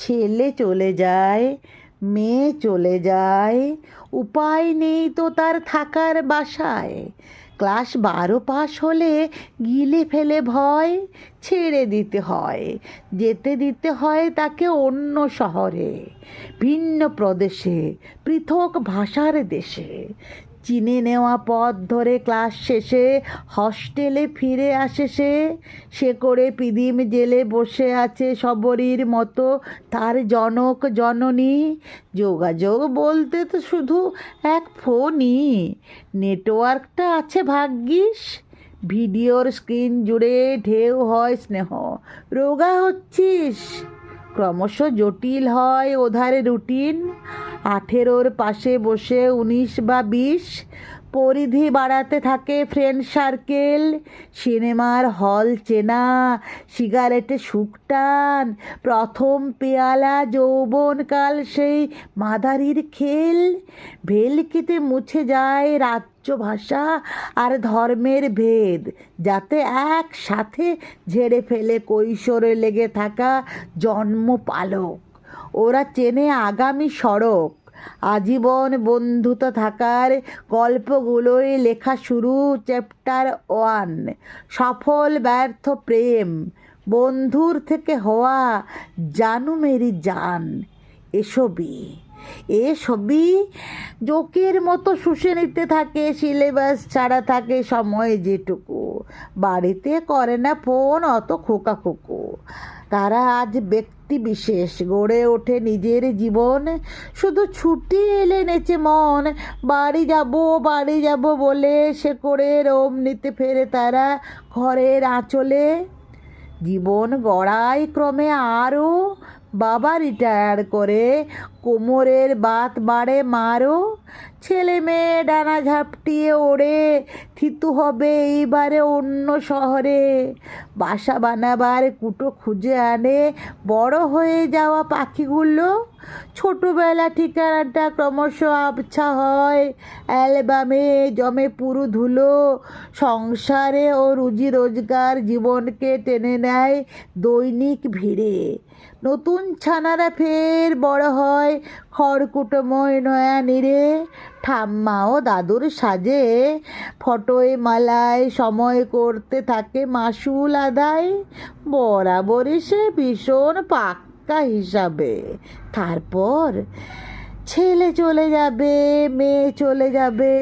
ছেলে চলে যায়, মেয়ে চলে যায়, উপায় নেই তো তার থাকার বাসায়। ক্লাস 12 পাশ হলে গিলে ফেলে ভয়, ছেড়ে দিতে হয়, যেতে দিতে হয় তাকে অন্য শহরে, ভিন্ন প্রদেশে, পৃথক ভাষার দেশে। চিনে নেওয়া পথ ধরে ক্লাস শেষে হস্টেলে ফিরে আসে সে। সে করে পিদিম জেলে বসে আছে শবরীর মতো তার জনক জননী। যোগাযোগ বলতে তো শুধু এক ফোনই, নেটওয়ার্কটা আছে ভাগ্যিস। ভিডিওর স্ক্রিন জুড়ে ঢেউ হয় স্নেহ। রোগা হচ্ছিস? ক্রমশ জটিল হয় ওধারে রুটিন। 18-র পাশে বসে 19 বা 20, পরিধি বাড়াতে থাকে ফ্রেন্ড সার্কেল। সিনেমার হল চেনা, সিগারেটে সুকটান, প্রথম পেয়ালা যৌবনকাল সেই মাদারির খেল। ভেলকিতে মুছে যায় রাজ্য ভাষা আর ধর্মের ভেদ, যাতে একসাথে ঝেড়ে ফেলে কৈশোরে লেগে থাকা জন্ম পালক। ওরা চেনে আগামী সড়ক, আজীবন বন্ধুতা থাকার গল্পগুলোই লেখা শুরু। চ্যাপ্টার 1, সফল ব্যর্থ প্রেম, বন্ধুর থেকে হওয়া জানু মেরি জান। এসবই জোকের মতো শুষে নিতে থাকে। সিলেবাস ছাড়া থাকে সময় যেটুকু। বাড়িতে করে না ফোন অত খোকা। তারা আজ ব্যক্তি বিশেষ, গড়ে ওঠে নিজের জীবন। শুধু ছুটি এলে নেচে মন, বাড়ি যাব বলে সে করে রোম নিতে ফেরে তারা ঘরের আঁচলে। জীবন গড়ায় ক্রমে আরও, বাবা রিটায়ার করে, কোমরের বাত বাড়ে মারও। ছেলে মেয়ে ডানা ঝাপটিয়ে ওড়ে, থিতু হবে এইবারে অন্য শহরে। বাসা বানাবার কুটো খুঁজে আনে বড় হয়ে যাওয়া পাখিগুলো। ছোটোবেলা ঠিকানাটা ক্রমশ আবছা হয়, অ্যালবামে জমে পুরু ধুলো। সংসারে ও রুজি রোজগার জীবনকে টেনে নেয় দৈনিক ভিড়ে। নতুন ছানারা ফের বড় হয় খড়কুটোময় নয়া নীড়ে। ঠাম্মা ও দাদুর সাজে, ফটোয় মালায় সময় করতে থাকে মাসুল আদায়। বরাবরই সে ভীষণ পাক্কা হিসাবে। তারপর ছেলে চলে যাবে, মেয়ে চলে যাবে।